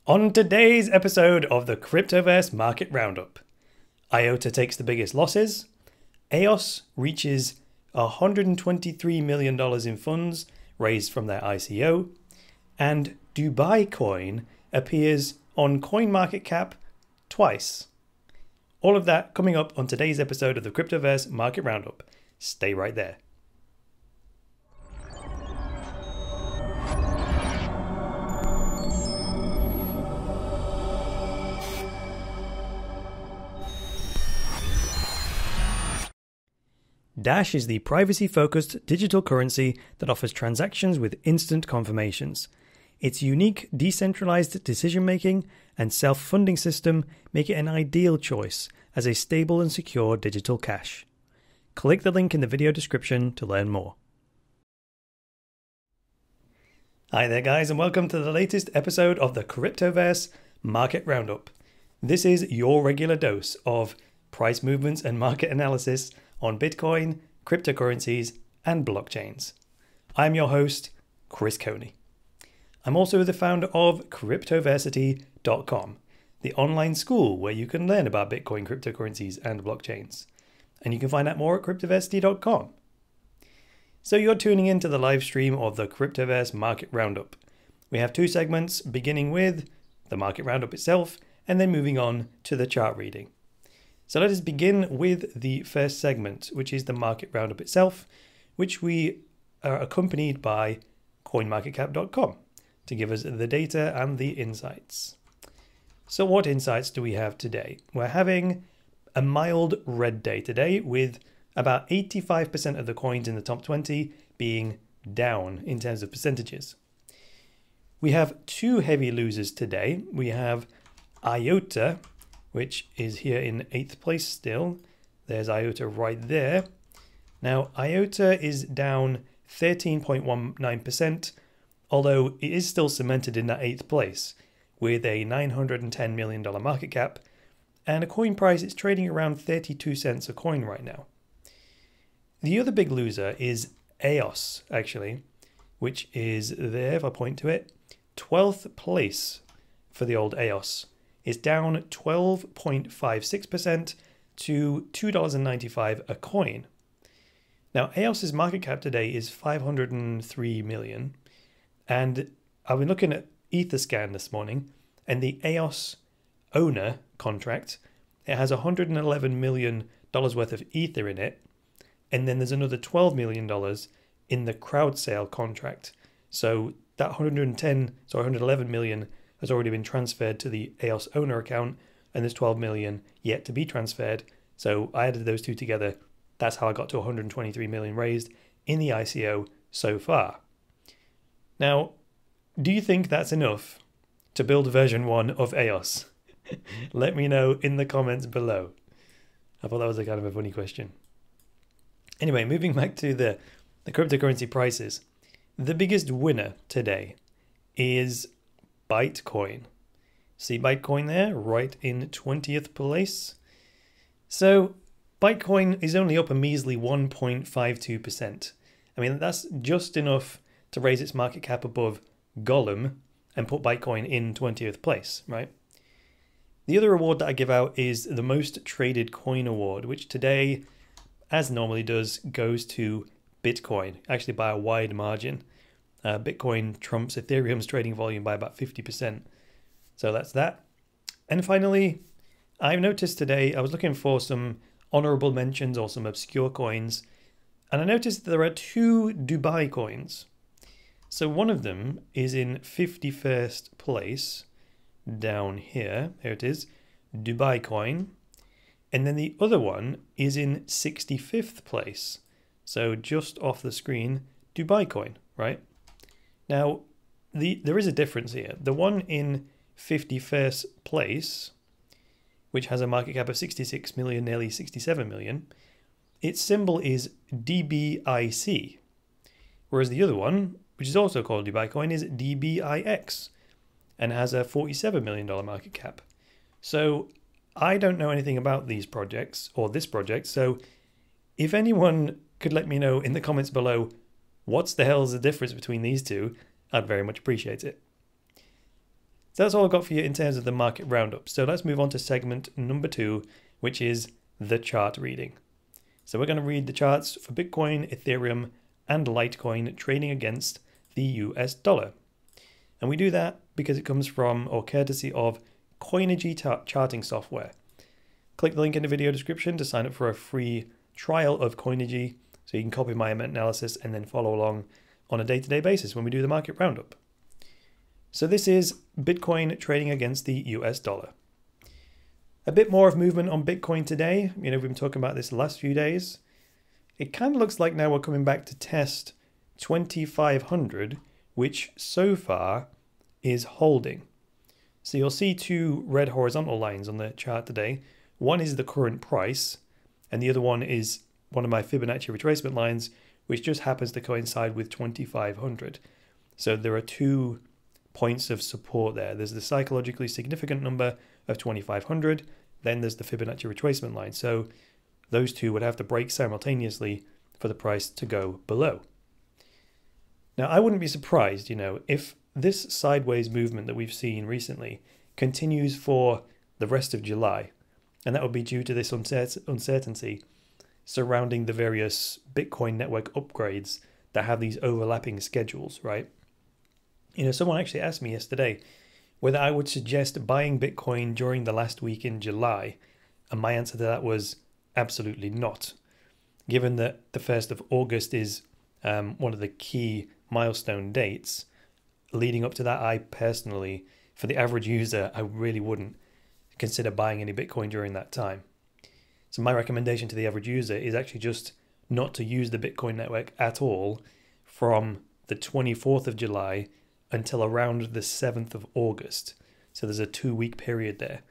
On today's episode of the Cryptoverse Market Roundup, IOTA takes the biggest losses, EOS reaches $123 million in funds raised from their ICO, and DubaiCoin appears on CoinMarketCap twice. All of that coming up on today's episode of the Cryptoverse Market Roundup. Stay right there. Dash is the privacy-focused digital currency that offers transactions with instant confirmations. Its unique decentralized decision-making and self-funding system make it an ideal choice as a stable and secure digital cash. Click the link in the video description to learn more. Hi there guys, and welcome to the latest episode of the Cryptoverse Market Roundup. This is your regular dose of price movements and market analysis on Bitcoin, cryptocurrencies, and blockchains. I'm your host, Chris Coney. I'm also the founder of Cryptoversity.com, the online school where you can learn about Bitcoin, cryptocurrencies, and blockchains. And you can find out more at Cryptoversity.com. So you're tuning into the live stream of the Cryptoverse Market Roundup. We have two segments, beginning with the Market Roundup itself, and then moving on to the chart reading. So let us begin with the first segment, which is the Market Roundup itself, which we are accompanied by CoinMarketCap.com to give us the data and the insights. So what insights do we have today? We're having a mild red day today with about 85% of the coins in the top 20 being down in terms of percentages. We have two heavy losers today. We have IOTA, which is here in 8th place still. There's IOTA right there. Now, IOTA is down 13.19%, although it is still cemented in that 8th place with a $910 million market cap and a coin price it's trading around 32 cents a coin right now. The other big loser is EOS, actually, which is there, if I point to it, 12th place for the old EOS. It's down 12.56% to $2.95 a coin. Now, EOS's market cap today is 503 million. And I've been looking at Etherscan this morning, and the EOS owner contract, it has $111 million worth of Ether in it. And then there's another $12 million in the crowd sale contract. So that 111 million has already been transferred to the EOS owner account, and there's 12 million yet to be transferred. So I added those two together. That's how I got to 123 million raised in the ICO so far. Now, do you think that's enough to build version 1 of EOS? Let me know in the comments below. I thought that was a kind of a funny question. Anyway, moving back to the cryptocurrency prices. The biggest winner today is ByteCoin. See ByteCoin there, right in 20th place. So ByteCoin is only up a measly 1.52%. I mean, that's just enough to raise its market cap above Gollum and put ByteCoin in 20th place, right? The other award that I give out is the Most Traded Coin Award, which today, as normally does, goes to Bitcoin, actually by a wide margin. Bitcoin trumps Ethereum's trading volume by about 50%. So that's that. And finally, I've noticed today, I was looking for some honorable mentions or some obscure coins, and I noticed that there are two Dubai coins. So one of them is in 51st place, down here. There it is, DubaiCoin. And then the other one is in 65th place. So just off the screen, DubaiCoin, right? Now, there is a difference here. The one in 51st place, which has a market cap of 66 million, nearly 67 million, its symbol is DBIC. Whereas the other one, which is also called DubaiCoin, is DBIX and has a $47 million market cap. So I don't know anything about these projects or this project. So if anyone could let me know in the comments below what's the hell's the difference between these two, I'd very much appreciate it. So that's all I've got for you in terms of the market roundup. So let's move on to segment number 2, which is the chart reading. So we're going to read the charts for Bitcoin, Ethereum, and Litecoin trading against the US dollar. And we do that because it comes from, or courtesy of, Coinigy charting software. Click the link in the video description to sign up for a free trial of Coinigy so you can copy my analysis and then follow along on a day-to-day basis when we do the market roundup. So this is Bitcoin trading against the US dollar. A bit more of movement on Bitcoin today. You know, we've been talking about this the last few days. It kind of looks like now we're coming back to test 2,500, which so far is holding. So you'll see two red horizontal lines on the chart today. One is the current price, and the other one is one of my Fibonacci retracement lines, which just happens to coincide with 2,500. So there are 2 points of support there. There's the psychologically significant number of 2,500, then there's the Fibonacci retracement line. So those two would have to break simultaneously for the price to go below. Now, I wouldn't be surprised, you know, if this sideways movement that we've seen recently continues for the rest of July, and that would be due to this uncertainty surrounding the various Bitcoin network upgrades that have these overlapping schedules, right? You know, someone actually asked me yesterday whether I would suggest buying Bitcoin during the last week in July, and my answer to that was absolutely not. Given that the 1st of August is one of the key milestone dates, leading up to that, I personally, for the average user, I really wouldn't consider buying any Bitcoin during that time. So my recommendation to the average user is actually just not to use the Bitcoin network at all from the 24th of July until around the 7th of August. So there's a 2-week period there.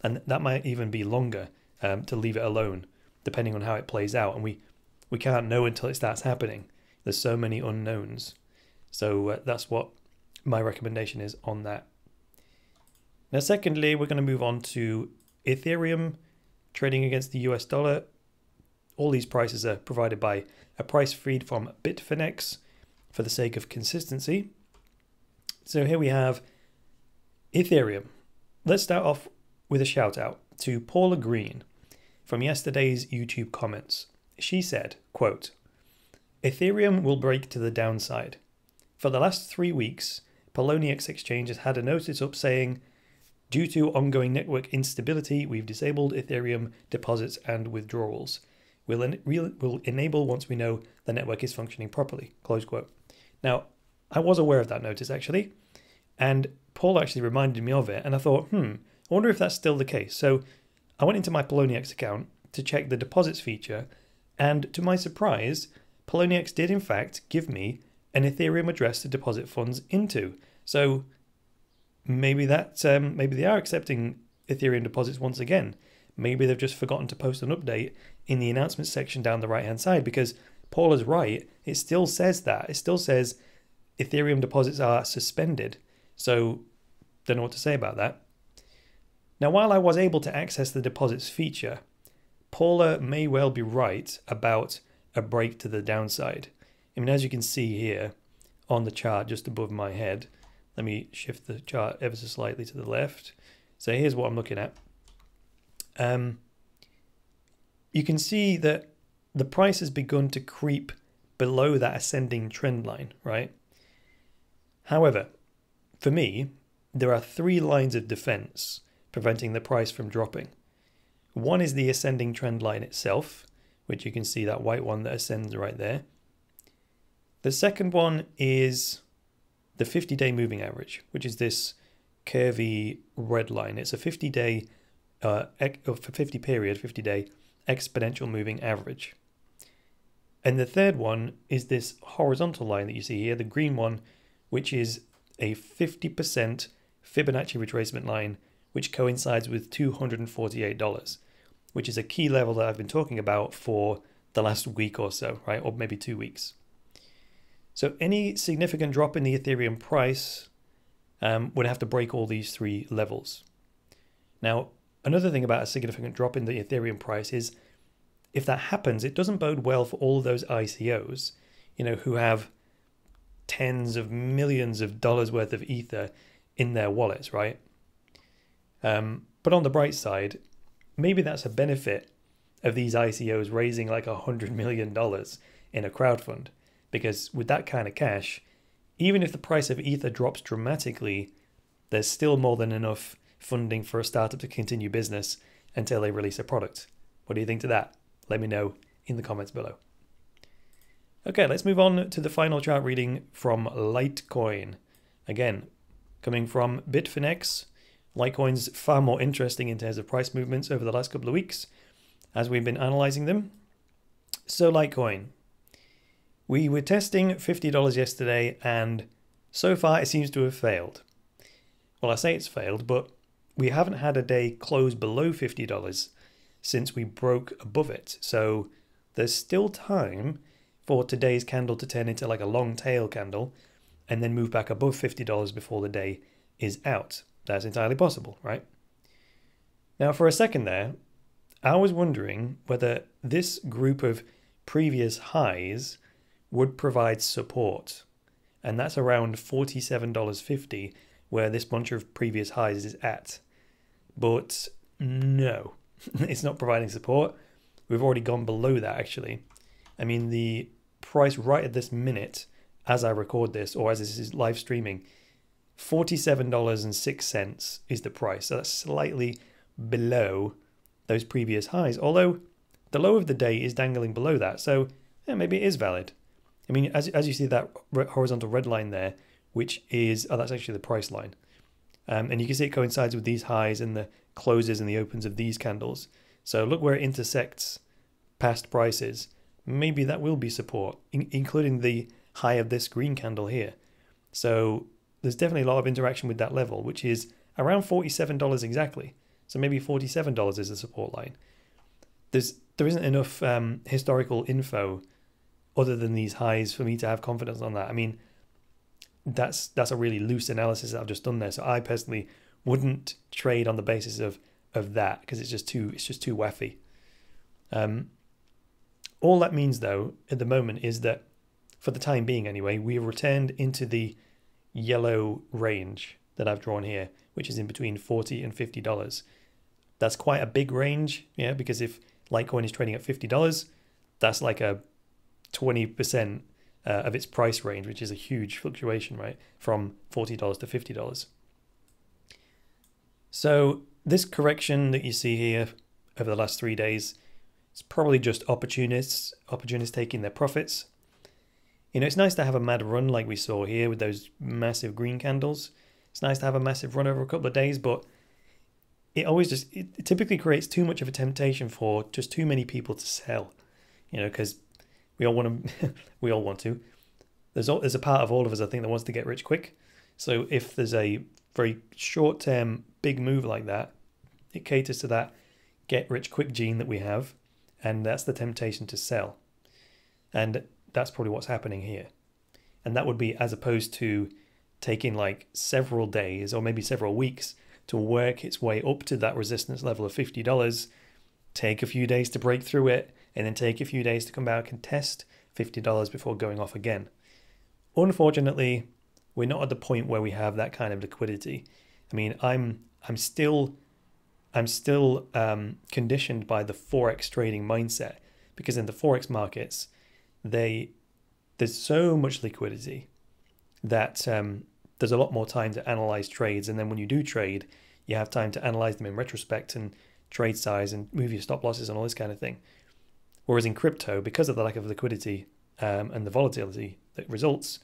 And that might even be longer to leave it alone, depending on how it plays out. And we can't know until it starts happening. There's so many unknowns. So that's what my recommendation is on that. Now, secondly, we're going to move on to Ethereum trading against the US dollar. All these prices are provided by a price feed from Bitfinex for the sake of consistency. So here we have Ethereum. Let's start off with a shout out to Paula Green from yesterday's YouTube comments. She said, quote, Ethereum will break to the downside. For the last 3 weeks, Poloniex Exchange has had a notice up saying, due to ongoing network instability, we've disabled Ethereum deposits and withdrawals. We'll enable once we know the network is functioning properly, close quote. Now, I was aware of that notice actually, and Paul actually reminded me of it, and I thought, I wonder if that's still the case. So I went into my Poloniex account to check the deposits feature, and to my surprise, Poloniex did in fact give me an Ethereum address to deposit funds into. So maybe maybe they are accepting Ethereum deposits once again. Maybe they've just forgotten to post an update in the announcement section down the right hand side, because Paul is right. It still says that. It still says Ethereum deposits are suspended. So don't know what to say about that. Now, while I was able to access the deposits feature, Paula may well be right about a break to the downside. I mean, as you can see here on the chart just above my head, let me shift the chart ever so slightly to the left. So here's what I'm looking at. You can see that the price has begun to creep below that ascending trend line, right? However, for me, there are 3 lines of defense preventing the price from dropping. One is the ascending trend line itself, which you can see that white one that ascends right there. The second one is the 50-day moving average, which is this curvy red line. It's a 50-day, 50-day exponential moving average. And the third one is this horizontal line that you see here, the green one, which is a 50% Fibonacci retracement line, which coincides with $248, which is a key level that I've been talking about for the last week or so, right? Or maybe 2 weeks. So any significant drop in the Ethereum price would have to break all these 3 levels. Now, another thing about a significant drop in the Ethereum price is if that happens, it doesn't bode well for all of those ICOs, you know, who have tens of millions of dollars worth of Ether in their wallets, right? But on the bright side, maybe that's a benefit of these ICOs raising like $100 million in a crowdfund, because with that kind of cash, even if the price of Ether drops dramatically, there's still more than enough funding for a startup to continue business until they release a product. What do you think to that? Let me know in the comments below. Okay, let's move on to the final chart reading from Litecoin. Again, coming from Bitfinex, Litecoin's far more interesting in terms of price movements over the last couple of weeks as we've been analyzing them. So Litecoin, we were testing $50 yesterday, and so far it seems to have failed. Well, I say it's failed, but we haven't had a day close below $50 since we broke above it. So there's still time for today's candle to turn into like a long tail candle and then move back above $50 before the day is out. That's entirely possible, right? Now, for a second there, I was wondering whether this group of previous highs would provide support. And that's around $47.50, where this bunch of previous highs is at. But no, it's not providing support. We've already gone below that, actually. I mean, the price right at this minute, as I record this, or as this is live streaming, $47.06 is the price. So that's slightly below those previous highs, although the low of the day is dangling below that. So yeah, maybe it is valid. I mean, as you see that horizontal red line there, which is, oh, that's actually the price line. And you can see it coincides with these highs and the closes and the opens of these candles. So look where it intersects past prices. Maybe that will be support, including the high of this green candle here. So there's definitely a lot of interaction with that level, which is around $47 exactly. So maybe $47 is the support line. There isn't enough historical info other than these highs for me to have confidence on that. I mean, that's a really loose analysis that I've just done there. So I personally wouldn't trade on the basis of that, because it's just too waffy. All that means though at the moment is that, for the time being anyway, we have returned into the yellow range that I've drawn here, which is in between $40 and $50. That's quite a big range, yeah, because if Litecoin is trading at $50, that's like a 20% of its price range, which is a huge fluctuation, right? From $40 to $50. So this correction that you see here over the last 3 days, it's probably just opportunists taking their profits. You know, it's nice to have a mad run like we saw here with those massive green candles. It's nice to have a massive run over a couple of days, but it typically creates too much of a temptation for just too many people to sell. You know, because we all want to. There's a part of all of us, I think, that wants to get rich quick. So if there's a very short-term big move like that, it caters to that get rich quick gene that we have, and that's the temptation to sell. And that's probably what's happening here. And that would be as opposed to taking like several days or maybe several weeks to work its way up to that resistance level of $50, take a few days to break through it, and then take a few days to come back and test $50 before going off again. Unfortunately, we're not at the point where we have that kind of liquidity. I mean, I'm still conditioned by the forex trading mindset, because in the forex markets, there's so much liquidity that there's a lot more time to analyze trades, and then when you do trade, you have time to analyze them in retrospect and trade size and move your stop losses and all this kind of thing. Whereas in crypto, because of the lack of liquidity and the volatility that results,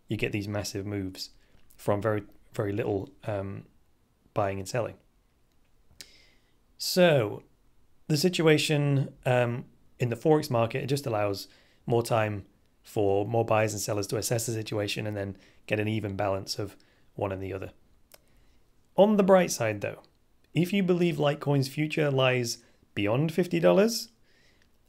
you get these massive moves from very, very little buying and selling. So the situation in the forex market, it just allows more time for more buyers and sellers to assess the situation and then get an even balance of one and the other. On the bright side though, if you believe Litecoin's future lies beyond $50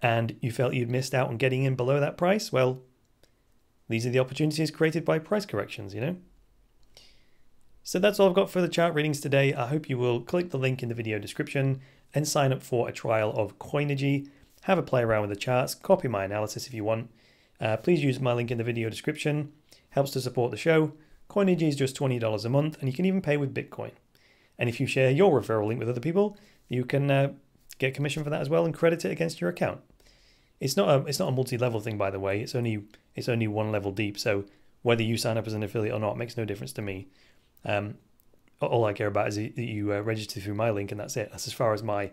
and you felt you'd missed out on getting in below that price, well, these are the opportunities created by price corrections, you know? So that's all I've got for the chart readings today. I hope you will click the link in the video description and sign up for a trial of Coinigy. Have a play around with the charts, copy my analysis if you want. Please use my link in the video description. Helps to support the show. Coinigy is just $20 a month, and you can even pay with Bitcoin. And if you share your referral link with other people, you can get commission for that as well and credit it against your account. It's not a multi-level thing, by the way. It's only one level deep. So whether you sign up as an affiliate or not makes no difference to me. All I care about is that you register through my link, and that's it. That's as far as my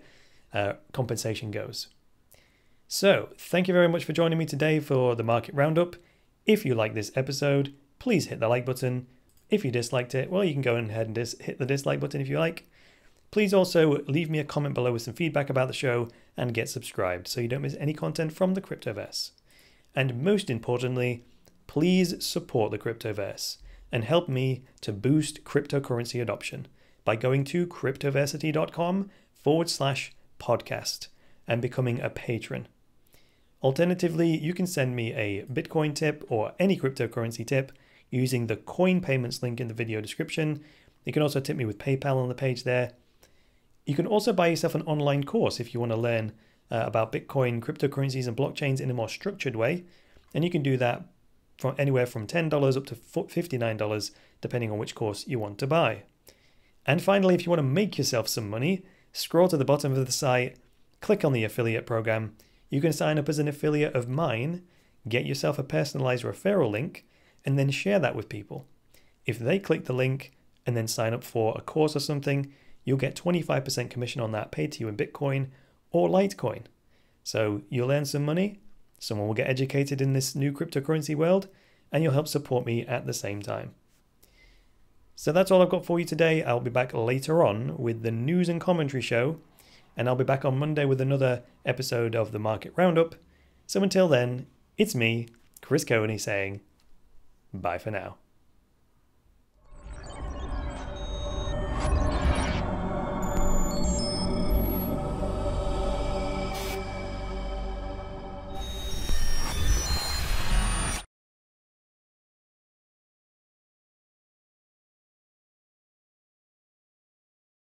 compensation goes. So thank you very much for joining me today for the Market Roundup. If you like this episode, please hit the like button. If you disliked it, well, you can go ahead and hit the dislike button if you like. Please also leave me a comment below with some feedback about the show and get subscribed so you don't miss any content from the Cryptoverse. And most importantly, please support the Cryptoverse and help me to boost cryptocurrency adoption by going to cryptoversity.com/podcast and becoming a patron. Alternatively, you can send me a Bitcoin tip or any cryptocurrency tip using the coin payments link in the video description. You can also tip me with PayPal on the page there. You can also buy yourself an online course if you want to learn about Bitcoin, cryptocurrencies, and blockchains in a more structured way. And you can do that from anywhere from $10 up to $59, depending on which course you want to buy. And finally, if you want to make yourself some money, scroll to the bottom of the site, click on the affiliate program. You can sign up as an affiliate of mine, get yourself a personalized referral link, and then share that with people. If they click the link and then sign up for a course or something, you'll get 25% commission on that paid to you in Bitcoin or Litecoin. So you'll earn some money, someone will get educated in this new cryptocurrency world, and you'll help support me at the same time. So that's all I've got for you today. I'll be back later on with the news and commentary show, and I'll be back on Monday with another episode of the Market Roundup. So until then, it's me, Chris Coinigy, saying bye for now.